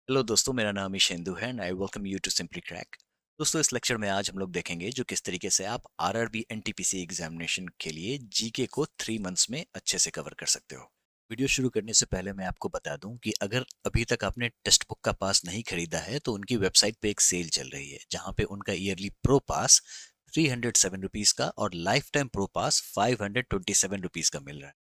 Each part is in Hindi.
हेलो दोस्तों, मेरा नाम ईशेंदु है and I welcome you to simply crack. दोस्तों, इस लेक्चर में आज हम लोग देखेंगे जो किस तरीके से आप आरआरबी एनटीपीसी एग्जामिनेशन के लिए जीके को 3 मंथ्स में अच्छे से कवर कर सकते हो। वीडियो शुरू करने से पहले मैं आपको बता दूं कि अगर अभी तक आपने टेक्स्ट बुक का पास नहीं खरीदा है तो उनकी वेबसाइट पे एक सेल चल रही है जहां पे उनका ईयरली प्रो पास 307 रुपीज का और लाइफ टाइम प्रो पास 527 रुपीज का मिल रहा है।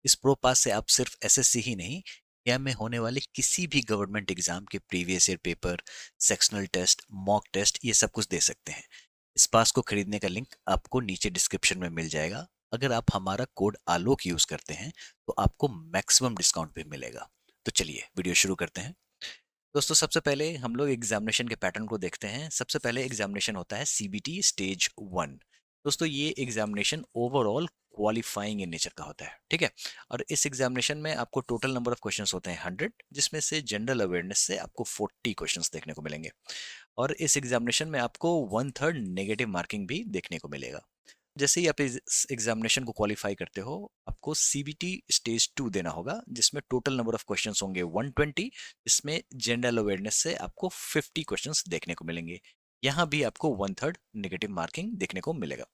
इस प्रो पास से आप सिर्फ एसएससी ही नहीं, इंडिया में होने वाले किसी भी गवर्नमेंट एग्जाम के previous year paper, sectional test, mock test, ये सब कुछ दे सकते हैं। इस पास को खरीदने का लिंक आपको नीचे डिस्क्रिप्शन में मिल जाएगा। अगर आप हमारा कोड आलोक यूज करते हैं तो आपको मैक्सिमम डिस्काउंट भी मिलेगा। तो चलिए वीडियो शुरू करते हैं। दोस्तों, सबसे पहले हम लोग एग्जामिनेशन के पैटर्न को देखते हैं। सबसे पहले एग्जामिनेशन होता है सीबीटी स्टेज 1। दोस्तों, ये examination overall qualifying in nature का होता है, ठीक है। और इस एग्जामिनेशन में आपको टोटल नंबर ऑफ क्वेश्चंस होते हैं 100, जिसमें से जनरल अवेयरनेस से आपको 40 क्वेश्चंस देखने को मिलेंगे। और इस एग्जामिनेशन में आपको 1/3 नेगेटिव मार्किंग भी देखने को मिलेगा। जैसे ही आप इस एग्जामिनेशन को क्वालिफाई करते हो, आपको सीबीटी स्टेज 2 देना होगा, जिसमें टोटल नंबर ऑफ क्वेश्चंस होंगे 120, जिसमें जनरल अवेयरनेस से आपको 50 क्वेश्चंस देखने को मिलेंगे। यहाँ भी आपको 1/3 नेगेटिव मार्किंग देखने को मिलेगा।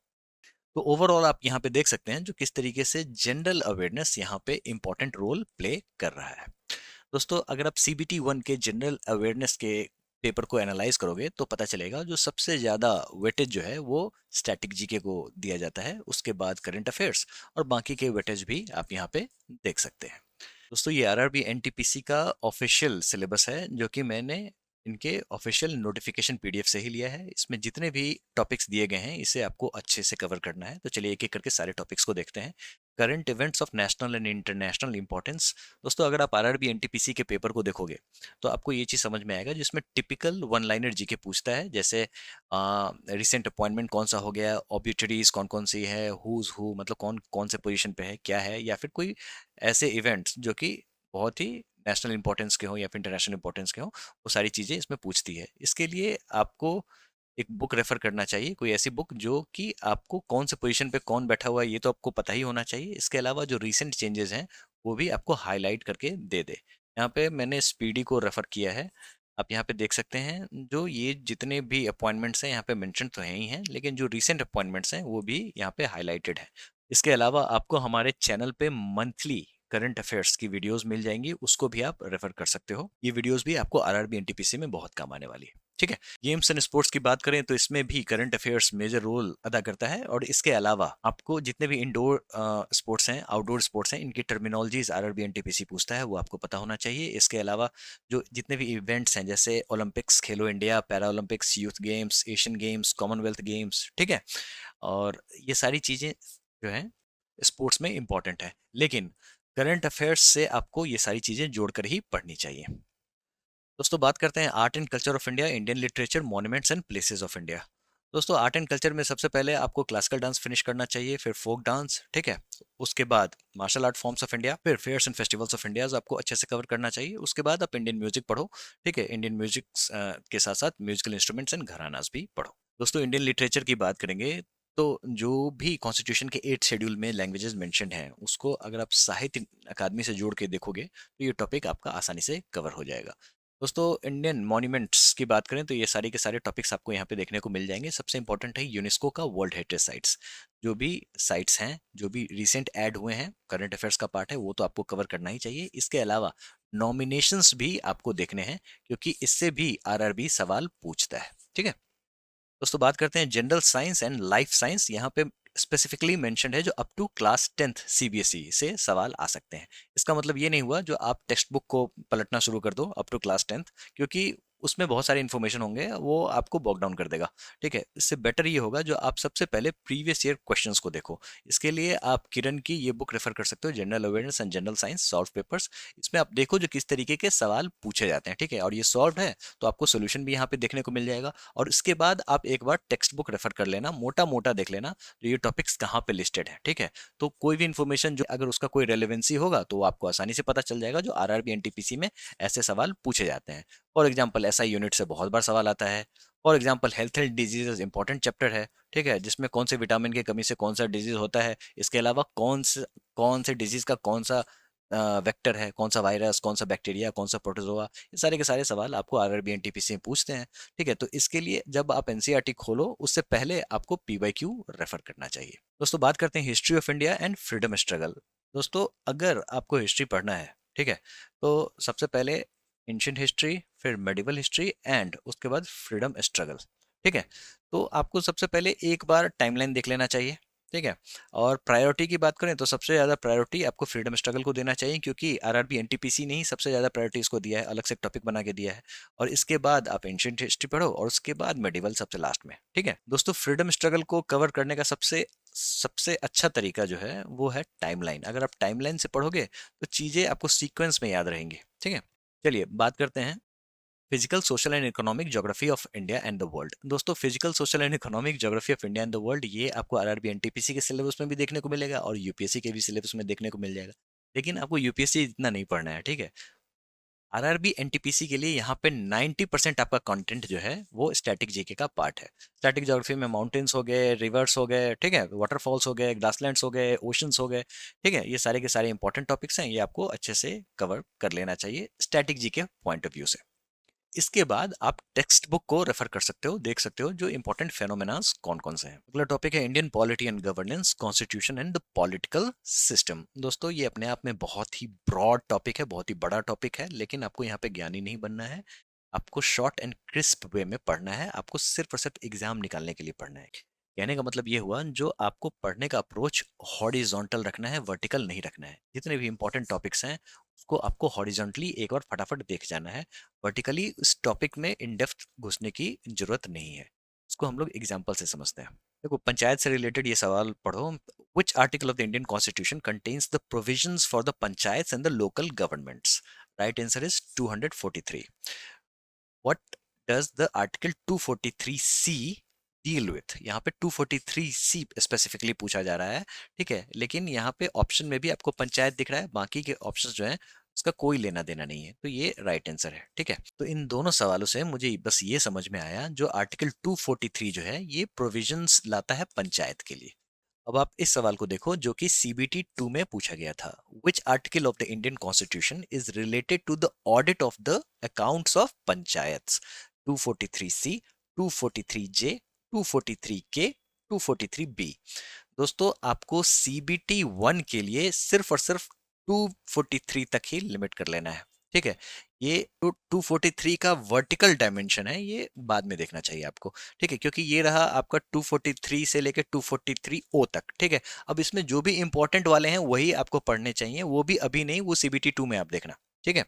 तो ओवरऑल आप यहाँ पे देख सकते हैं जो किस तरीके से जनरल अवेयरनेस यहाँ पे इंपॉर्टेंट रोल प्ले कर रहा है। दोस्तों, अगर आप सीबीटी 1 के जनरल अवेयरनेस के पेपर को एनालाइज करोगे तो पता चलेगा जो सबसे ज़्यादा वेटेज जो है वो स्टैटिक जीके को दिया जाता है, उसके बाद करंट अफेयर्स, और बाकी के वेटेज भी आप यहाँ पे देख सकते हैं। दोस्तों, ये आरआरबी एनटीपीसी का ऑफिशियल सिलेबस है जो कि मैंने इनके ऑफिशियल नोटिफिकेशन पीडीएफ से ही लिया है। इसमें जितने भी टॉपिक्स दिए गए हैं इसे आपको अच्छे से कवर करना है। तो चलिए एक एक करके सारे टॉपिक्स को देखते हैं। Current events of national and international importance. दोस्तों, अगर आप आरआरबी एनटीपीसी के पेपर को देखोगे तो आपको ये चीज़ समझ में आएगा, जिसमें टिपिकल वन लाइनर जीके पूछता है, जैसे रिसेंट अपॉइंटमेंट कौन सा हो गया, ऑब्यूटरीज कौन कौन सी है, हुज हु मतलब कौन कौन से पोजीशन पे है, क्या है, या फिर कोई ऐसे इवेंट्स जो कि बहुत ही नेशनल इंपॉर्टेंस के हो या फिर इंटरनेशनल इंपॉर्टेंस के हो, वो सारी चीज़ें इसमें पूछती है। इसके लिए आपको एक बुक रेफर करना चाहिए, कोई ऐसी बुक जो कि आपको कौन से पोजीशन पे कौन बैठा हुआ है ये तो आपको पता ही होना चाहिए। इसके अलावा जो रीसेंट चेंजेस हैं वो भी आपको हाईलाइट करके दे दे। यहाँ पे मैंने स्पीडी को रेफर किया है। आप यहाँ पे देख सकते हैं जो ये जितने भी अपॉइंटमेंट्स हैं यहाँ पे मेंशन तो हैं ही हैं, लेकिन जो रीसेंट अपॉइंटमेंट्स हैं वो भी यहाँ पे हाईलाइटेड है। इसके अलावा आपको हमारे चैनल पे मंथली करंट अफेयर्स की वीडियोस मिल जाएंगी, उसको भी आप रेफर कर सकते हो। ये वीडियोस भी आपको आरआरबी एनटीपीसी में बहुत काम आने वाली है, ठीक है। गेम्स एंड स्पोर्ट्स की बात करें तो इसमें भी करंट अफेयर्स मेजर रोल अदा करता है, और इसके अलावा आपको जितने भी इंडोर स्पोर्ट्स हैं, आउटडोर स्पोर्ट्स हैं, इनकी टर्मिनोलॉजीज आरआरबी एनटीपीसी पूछता है, वो आपको पता होना चाहिए। इसके अलावा जो जितने भी इवेंट्स हैं, जैसे ओलंपिक्स, खेलो India, para Olympics, youth games, Asian games, Commonwealth games, ठीक है। और ये सारी चीज़ें जो हैं स्पोर्ट्स में इंपॉर्टेंट है, लेकिन करंट अफेयर्स से आपको ये सारी चीज़ें जोड़कर ही पढ़नी चाहिए। दोस्तों, बात करते हैं art and culture of India, Indian literature, monuments and places of India. दोस्तों, आर्ट एंड कल्चर में सबसे पहले आपको क्लासिकल डांस फिनिश करना चाहिए, फिर फोक डांस, ठीक है। उसके बाद martial art forms of India, फिर fairs and festivals of India आपको अच्छे से कवर करना चाहिए। उसके बाद आप इंडियन म्यूजिक पढ़ो, ठीक है। इंडियन म्यूजिक के साथ साथ म्यूजिकल इंस्ट्रूमेंट्स एंड घरानास भी पढ़ो। दोस्तों, इंडियन लिटरेचर की बात करेंगे तो जो भी कॉन्स्टिट्यूशन के 8 शेड्यूल में लैंग्वेजेस मेंशन्ड हैं उसको अगर आप साहित्य अकादमी से जोड़ के देखोगे तो ये टॉपिक आपका आसानी से कवर हो जाएगा। दोस्तों, इंडियन मॉन्यूमेंट्स की बात करें तो ये सारे के सारे टॉपिक्स आपको यहाँ पे देखने को मिल जाएंगे। सबसे इंपॉर्टेंट है यूनेस्को का वर्ल्ड हेरिटेज साइट्स। जो भी साइट्स हैं, जो भी रिसेंट ऐड हुए हैं, करंट अफेयर्स का पार्ट है, वो तो आपको कवर करना ही चाहिए। इसके अलावा नॉमिनेशंस भी आपको देखने हैं, क्योंकि इससे भी आरआरबी सवाल पूछता है, ठीक है। दोस्तों, बात करते हैं general science and life science. यहाँ पे स्पेसिफिकली मेंशन्ड है जो up to class 10th CBSE से सवाल आ सकते हैं। इसका मतलब ये नहीं हुआ जो आप टेक्स्ट बुक को पलटना शुरू कर दो अप टू क्लास 10th, क्योंकि उसमें बहुत सारे इन्फॉर्मेशन होंगे, वो आपको बॉक डाउन कर देगा, ठीक है। इससे बेटर ये होगा जो आप सबसे पहले प्रीवियस ईयर क्वेश्चंस को देखो। इसके लिए आप किरण की ये बुक रेफर कर सकते हो, general awareness and general science solve papers. इसमें आप देखो जो किस तरीके के सवाल पूछे जाते हैं, ठीक है। और ये सॉल्व है तो आपको सोल्यूशन भी यहाँ पे देखने को मिल जाएगा। और इसके बाद आप एक बार टेक्स्ट बुक रेफर कर लेना, मोटा मोटा देख लेना तो ये टॉपिक्स कहाँ पे लिस्टेड है, ठीक है। तो कोई भी इंफॉर्मेशन जो अगर उसका कोई रेलेवेंसी होगा तो आपको आसानी से पता चल जाएगा जो आरआरबी एनटीपीसी में ऐसे सवाल पूछे जाते हैं। फॉर एग्जाम्पल एसआई यूनिट से बहुत बार सवाल आता है। For example health and diseases important chapter है, ठीक है, जिसमें कौन से विटामिन की कमी से कौन सा डिजीज होता है। इसके अलावा कौन से डिजीज का कौन सा वेक्टर है, कौन सा वायरस, कौन सा बैक्टीरिया, कौन सा प्रोटोजोआ, ये सारे के सारे सवाल आपको आरआरबी एनटीपीसी में पूछते हैं। ठीक है, तो इसके लिए जब आप एनसीईआरटी खोलो उससे पहले आपको पीवाईक्यू रेफर करना चाहिए। दोस्तों बात करते हैं history of India and freedom struggle. दोस्तों अगर आपको हिस्ट्री पढ़ना है, ठीक है, तो सबसे पहले एंशिएंट हिस्ट्री, फिर मेडिवल हिस्ट्री एंड उसके बाद फ्रीडम स्ट्रगल। ठीक है, तो आपको सबसे पहले एक बार टाइमलाइन देख लेना चाहिए। ठीक है, और प्रायोरिटी की बात करें तो सबसे ज़्यादा प्रायोरिटी आपको फ्रीडम स्ट्रगल को देना चाहिए, क्योंकि आरआरबी एनटीपीसी ने ही सबसे ज़्यादा प्रायोरिटी इसको दिया है, अलग से टॉपिक बना के दिया है। और इसके बाद आप एंशिएंट हिस्ट्री पढ़ो और उसके बाद मेडिवल सबसे लास्ट में। ठीक है दोस्तों, फ्रीडम स्ट्रगल को कवर करने का सबसे सबसे अच्छा तरीका जो है वो है टाइमलाइन। अगर आप टाइमलाइन से पढ़ोगे तो चीज़ें आपको सीक्वेंस में याद रहेंगी। ठीक है, चलिए बात करते हैं physical social and economic geography of India and the world. दोस्तों physical social and economic geography of India and the world ये आपको आरआरबी एनटीपीसी के सिलेबस में भी देखने को मिलेगा और यूपीएससी के भी सिलेबस में देखने को मिल जाएगा, लेकिन आपको यूपीएससी इतना नहीं पढ़ना है। ठीक है, आरआरबी एनटीपीसी के लिए यहाँ पे 90% आपका कंटेंट जो है वो स्टैटिक जीके का पार्ट है। स्टैटिक ज्योग्राफी में माउंटेन्स हो गए, रिवर्स हो गए, ठीक है, वाटरफॉल्स हो गए, ग्रासलैंड्स हो गए, ओशंस हो गए। ठीक है, ये सारे के सारे इंपॉर्टेंट टॉपिक्स हैं, ये आपको अच्छे से कवर कर लेना चाहिए static GK point of view से। इसके बाद आप टेक्स्ट बुक को रेफर कर सकते हो, देख सकते हो जो इंपॉर्टेंट फेनोमेनास कौन कौन से हैं। अगला टॉपिक है Indian polity and governance, constitution and the political system. दोस्तों ये अपने आप में बहुत ही ब्रॉड टॉपिक है, बहुत ही बड़ा टॉपिक है, लेकिन आपको यहाँ पे ज्ञानी नहीं बनना है। आपको शॉर्ट एंड क्रिस्प वे में पढ़ना है, आपको सिर्फ और सिर्फ एग्जाम निकालने के लिए पढ़ना है। कहने का मतलब ये हुआ, जो आपको पढ़ने का अप्रोच हॉरिजॉन्टल रखना है, वर्टिकल नहीं रखना है। जितने भी इंपॉर्टेंट टॉपिक्स हैं उसको आपको हॉरिजॉन्टली एक बार फटाफट देख जाना है, वर्टिकली इस टॉपिक में इन डेप्थ घुसने की जरूरत नहीं है। इसको हम लोग एग्जाम्पल से समझते हैं। देखो पंचायत से रिलेटेड ये सवाल पढ़ो, विच article of the Indian constitution contains the provisions for the panchayats and the local governments. Right answer is 243। What does the article 243C deal with. यहाँ पे 243C स्पेसिफिकली पूछा जा रहा है। ठीक है, लेकिन यहाँ पे ऑप्शन में भी आपको पंचायत दिख रहा है, बाकी के ऑप्शंस जो हैं उसका कोई लेना देना नहीं है, तो ये राइट आंसर है। ठीक है, तो इन दोनों सवालों से मुझे बस ये समझ में आया, जो आर्टिकल 243 जो है ये प्रोविजंस लाता है पंचायत के लिए। अब आप इस सवाल को देखो जो कि सीबीटी 2 में पूछा गया था। Which article of the Indian constitution is related to the audit of the accounts of panchayats. 243C, 243J, 243K, 243B। दोस्तों आपको सीबीटी 1 के लिए सिर्फ और सिर्फ 243 तक ही लिमिट कर लेना है। ठीक है, ये 243 का वर्टिकल डायमेंशन है, ये बाद में देखना चाहिए आपको। ठीक है, क्योंकि ये रहा आपका 243 से लेकर 243O तक। ठीक है, अब इसमें जो भी इंपॉर्टेंट वाले हैं वही आपको पढ़ने चाहिए, वो भी अभी नहीं, वो सीबीटी 2 में आप देखना। ठीक है,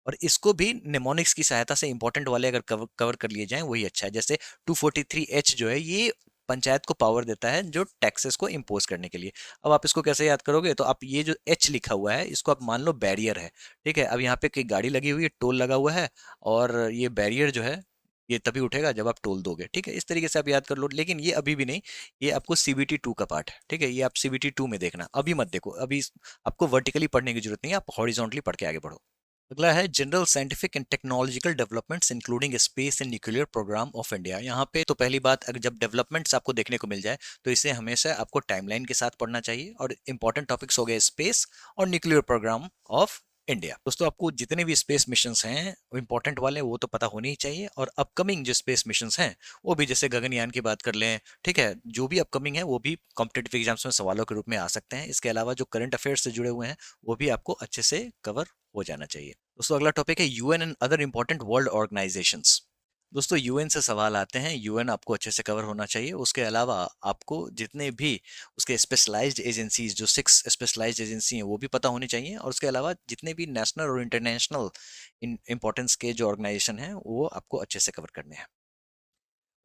और इसको भी निमोनिक्स की सहायता से इंपॉर्टेंट वाले अगर कवर कर लिए जाएं वही अच्छा है। जैसे 243H जो है ये पंचायत को पावर देता है जो टैक्सेस को इम्पोज करने के लिए। अब आप इसको कैसे याद करोगे, तो आप ये जो H लिखा हुआ है इसको आप मान लो बैरियर है। ठीक है, अब यहाँ पे कोई गाड़ी लगी हुई है, टोल लगा हुआ है, और ये बैरियर जो है ये तभी उठेगा जब आप टोल दोगे। ठीक है, इस तरीके से आप याद कर लो, लेकिन ये अभी भी नहीं, ये आपको सीबीटी 2 का पार्ट है। ठीक है, ये आप सीबीटी 2 में देखना, अभी मत देखो, अभी आपको वर्टिकली पढ़ने की जरूरत नहीं है, आप हॉरिजॉन्टली पढ़ के आगे बढ़ो। अगला है general scientific and technological developments including space and nuclear program of India. यहाँ पे तो पहली बात, अगर जब डेवलपमेंट्स आपको देखने को मिल जाए तो इसे हमेशा आपको टाइमलाइन के साथ पढ़ना चाहिए, और इंपॉर्टेंट टॉपिक्स हो गए स्पेस और न्यूक्लियर प्रोग्राम ऑफ इंडिया। दोस्तों आपको जितने भी स्पेस मिशंस हैं इंपॉर्टेंट वाले वो तो पता होने ही चाहिए, और अपकमिंग जो स्पेस मिशंस हैं वो भी, जैसे गगनयान की बात कर लें। ठीक है, जो भी अपकमिंग है वो भी कॉम्पिटेटिव एग्जाम्स में सवालों के रूप में आ सकते हैं। इसके अलावा जो करंट अफेयर्स से जुड़े हुए हैं वो भी आपको अच्छे से कवर हो जाना चाहिए। दोस्तों अगला टॉपिक है UN and other important world organisations. दोस्तों यूएन से सवाल आते हैं, यूएन आपको अच्छे से कवर होना चाहिए। उसके अलावा आपको जितने भी उसके स्पेशलाइज्ड एजेंसीज, जो 6 स्पेशलाइज्ड एजेंसी हैं वो भी पता होनी चाहिए, और उसके अलावा जितने भी नेशनल और इंटरनेशनल इंपॉर्टेंस के जो ऑर्गेनाइजेशन हैं वो आपको अच्छे से कवर करने हैं।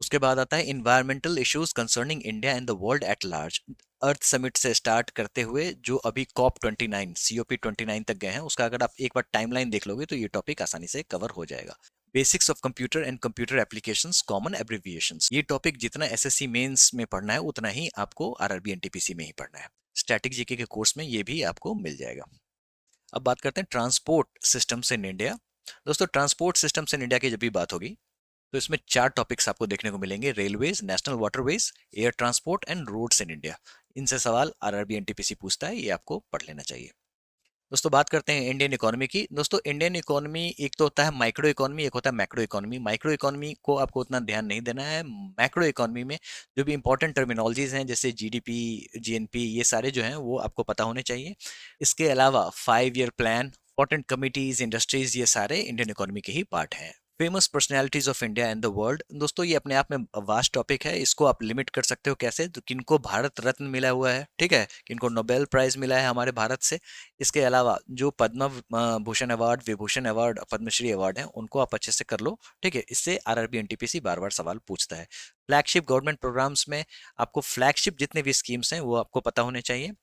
उसके बाद आता है environmental issues concerning India and the world at large. Earth summit से स्टार्ट करते हुए जो अभी COP29 COP29 तक गए हैं, उसका अगर आप एक बार टाइमलाइन देख लोगे तो ये टॉपिक आसानी से कवर हो जाएगा। Basics of computer and computer applications common abbreviations, ये टॉपिक जितना एसएससी मेंस में पढ़ना है उतना ही आपको आरआरबी एनटीपीसी में ही पढ़ना है। स्टैटिक जीके के कोर्स में ये भी आपको मिल जाएगा। अब बात करते हैं ट्रांसपोर्ट सिस्टम्स इन इंडिया। दोस्तों ट्रांसपोर्ट सिस्टम्स इन इंडिया की जब भी बात होगी तो इसमें 4 टॉपिक्स आपको देखने को मिलेंगे, railways, national waterways, air transport and roads in India. इनसे सवाल आरआरबी एनटीपीसी पूछता है, ये आपको पढ़ लेना चाहिए। दोस्तों बात करते हैं इंडियन इकोनॉमी की। दोस्तों इंडियन इकोनॉमी एक तो होता है माइक्रो इकोनॉमी, एक होता है मैक्रो इकोनॉमी। माइक्रो इकोनॉमी को आपको उतना ध्यान नहीं देना है। मैक्रो इकोनॉमी में जो भी इंपॉर्टेंट टर्मिनोलॉजीज हैं जैसे जीडीपी, जीएनपी, ये सारे जो हैं वो आपको पता होने चाहिए। इसके अलावा 5 year plan, important committees, industries, ये सारे इंडियन इकोनॉमी के ही पार्ट हैं। Famous personalities of India and the world. दोस्तों ये अपने आप में वास्ट टॉपिक है, इसको आप लिमिट कर सकते हो कैसे, तो किनको भारत रत्न मिला हुआ है, ठीक है, किनको नोबेल प्राइज मिला है हमारे भारत से। इसके अलावा जो Padma Bhushan award, Vibhushan award, Padma Shri award हैं, उनको आप अच्छे से कर लो, ठीक है। इससे आरआरबी एनटीपीसी बार बार सवाल पूछता है। फ्लैगशिप गवर्नमेंट प्रोग्राम्स में आपको फ्लैगशिप जितने भी स्कीम्स हैं वो आपको पता होने चाहिए,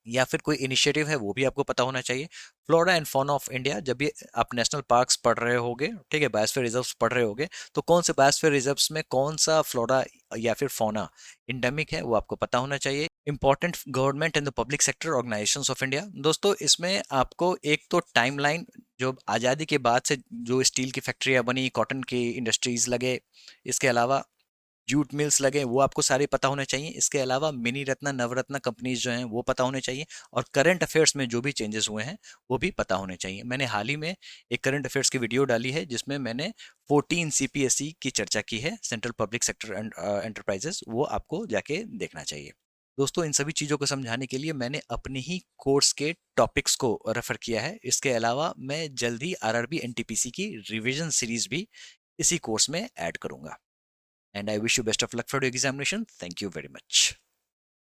या फिर कोई इनिशिएटिव है वो भी आपको पता होना चाहिए। Flora and fauna of India, जब भी आप नेशनल पार्क्स पढ़ रहे होगे, ठीक है, बायोस्फीयर रिजर्व्स पढ़ रहे होगे, तो कौन से बायोस्फीयर रिजर्व्स में कौन सा फ्लोरा या फिर फौना इंडेमिक है वो आपको पता होना चाहिए। Important government and the public sector organisations of India. दोस्तों इसमें आपको एक तो टाइमलाइन, जो आज़ादी के बाद से जो स्टील की फैक्ट्रियाँ बनी, कॉटन की इंडस्ट्रीज लगे, इसके अलावा जूट मिल्स लगे, वो आपको सारे पता होने चाहिए। इसके अलावा मिनी रत्ना, नवरत्ना कंपनीज जो हैं वो पता होने चाहिए, और करंट अफेयर्स में जो भी चेंजेस हुए हैं वो भी पता होने चाहिए। मैंने हाल ही में एक करंट अफेयर्स की वीडियो डाली है जिसमें मैंने 14 सीपीएसई की चर्चा की है, सेंट्रल पब्लिक सेक्टर एंटरप्राइजेस, वो आपको जाके देखना चाहिए। दोस्तों इन सभी चीज़ों को समझाने के लिए मैंने अपने ही कोर्स के टॉपिक्स को रेफर किया है। इसके अलावा मैं जल्द ही आरआरबी एनटीपीसी की रिवीजन सीरीज भी इसी कोर्स में ऐड करूंगा। And I wish you best of luck for your examination. Thank you very much.